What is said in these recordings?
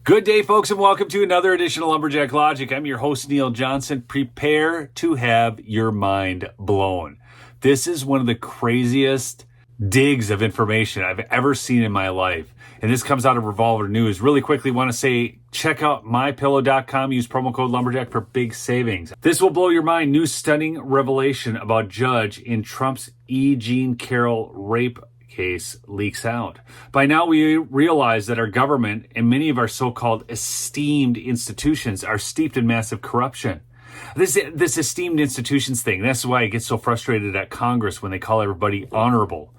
Good day, folks, and welcome to another edition of Lumberjack Logic. I'm your host, Neil Johnson. Prepare to have your mind blown. This is one of the craziest digs of information I've ever seen in my life. And this comes out of Revolver News. Really quickly, want to say, check out mypillow.com. Use promo code Lumberjack for big savings. This will blow your mind. New stunning revelation about judge in Trump's E. Jean Carroll rape case leaks out. By now, we realize that our government and many of our so-called esteemed institutions are steeped in massive corruption. This esteemed institutions thing, that's why I get so frustrated at Congress when they call everybody honorable.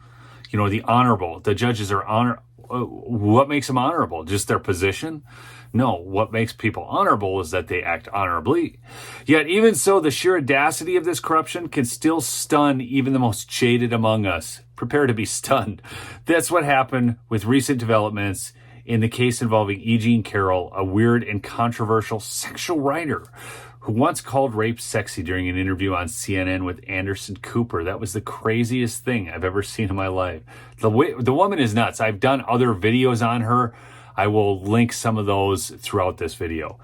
You know, the honorable. The judges are what makes them honorable? Just their position? No, what makes people honorable is that they act honorably. Yet even so, the sheer audacity of this corruption can still stun even the most jaded among us. Prepare to be stunned. That's what happened with recent developments in the case involving E. Jean Carroll, a weird and controversial sexual writer who once called rape sexy during an interview on CNN with Anderson Cooper. That was the craziest thing I've ever seen in my life. The woman is nuts. I've done other videos on her. I will link some of those throughout this video.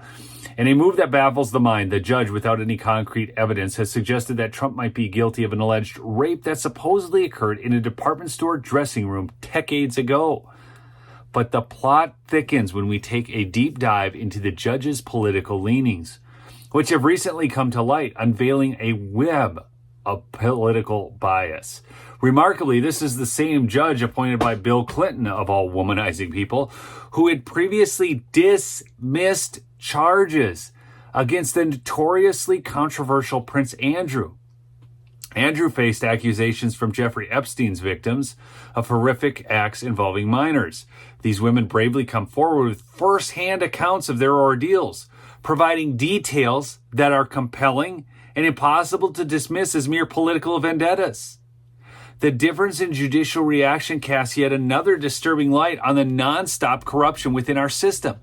In a move that baffles the mind, the judge, without any concrete evidence, has suggested that Trump might be guilty of an alleged rape that supposedly occurred in a department store dressing room decades ago. But the plot thickens when we take a deep dive into the judge's political leanings, which have recently come to light, unveiling a web of political bias. Remarkably, this is the same judge appointed by Bill Clinton, of all womanizing people, who had previously dismissed charges against the notoriously controversial Prince Andrew. Andrew faced accusations from Jeffrey Epstein's victims of horrific acts involving minors. These women bravely come forward with first-hand accounts of their ordeals, providing details that are compelling and impossible to dismiss as mere political vendettas. The difference in judicial reaction casts yet another disturbing light on the nonstop corruption within our system.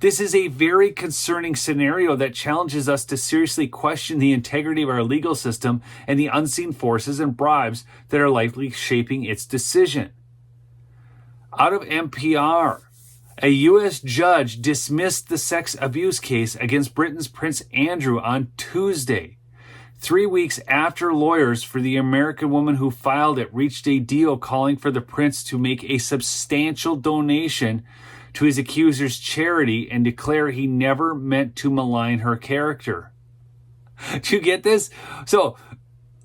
This is a very concerning scenario that challenges us to seriously question the integrity of our legal system and the unseen forces and bribes that are likely shaping its decision. Out of NPR, a U.S. judge dismissed the sex abuse case against Britain's Prince Andrew on Tuesday, 3 weeks after lawyers for the American woman who filed it reached a deal calling for the prince to make a substantial donation to his accuser's charity and declare he never meant to malign her character. Do you get this? So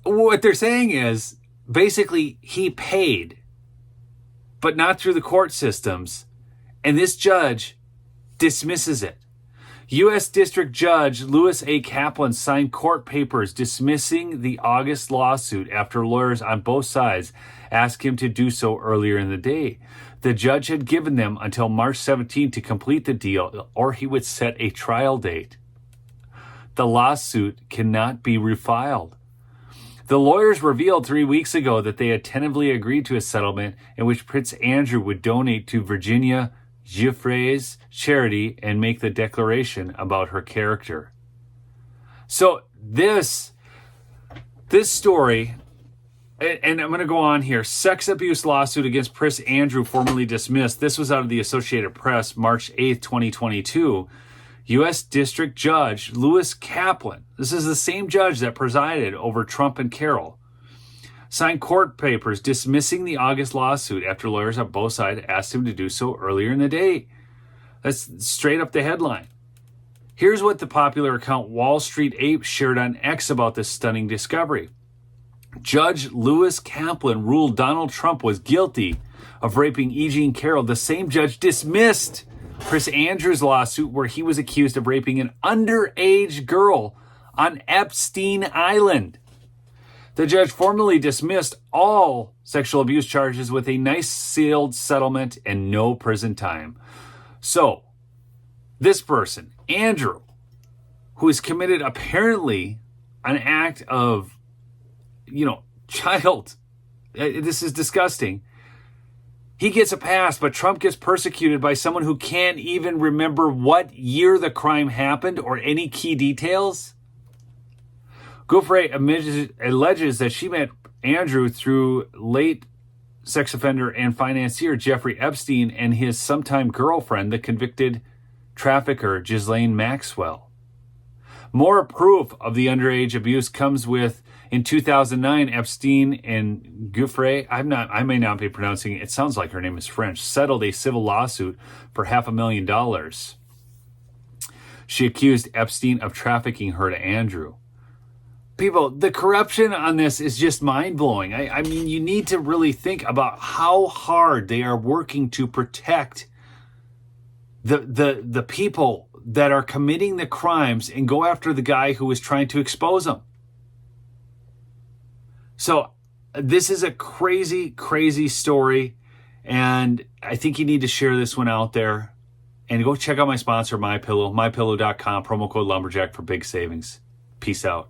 what they're saying is basically he paid, but not through the court systems, and this judge dismisses it. U.S. District Judge Louis A. Kaplan signed court papers dismissing the August lawsuit after lawyers on both sides asked him to do so earlier in the day. The judge had given them until March 17 to complete the deal, or he would set a trial date. The lawsuit cannot be refiled. The lawyers revealed 3 weeks ago that they had tentatively agreed to a settlement in which Prince Andrew would donate to Virginia Giuffre's charity and make the declaration about her character. So this story, and I'm going to go on here, sex abuse lawsuit against Prince Andrew formally dismissed. This was out of the Associated Press, March 8th, 2022. U.S. District Judge Louis Kaplan, this is the same judge that presided over Trump and Carroll, signed court papers dismissing the August lawsuit after lawyers on both sides asked him to do so earlier in the day. That's straight up the headline. Here's what the popular account Wall Street Ape shared on X about this stunning discovery. Judge Louis Kaplan ruled Donald Trump was guilty of raping E. Jean Carroll. The same judge dismissed Prince Andrew's lawsuit where he was accused of raping an underage girl on Epstein Island. The judge formally dismissed all sexual abuse charges with a nice sealed settlement and no prison time. So, this person, Andrew, who has committed apparently an act of, child, this is disgusting. He gets a pass, but Trump gets persecuted by someone who can't even remember what year the crime happened or any key details. Giuffre alleges that she met Andrew through late sex offender and financier Jeffrey Epstein and his sometime girlfriend, the convicted trafficker Ghislaine Maxwell. More proof of the underage abuse comes with, in 2009, Epstein and Giuffre, I may not be pronouncing it, it sounds like her name is French, settled a civil lawsuit for $500,000. She accused Epstein of trafficking her to Andrew. People, the corruption on this is just mind-blowing. I mean, you need to really think about how hard they are working to protect the people that are committing the crimes and go after the guy who is trying to expose them. So this is a crazy, crazy story, and I think you need to share this one out there. And go check out my sponsor, MyPillow, mypillow.com, promo code Lumberjack for big savings. Peace out.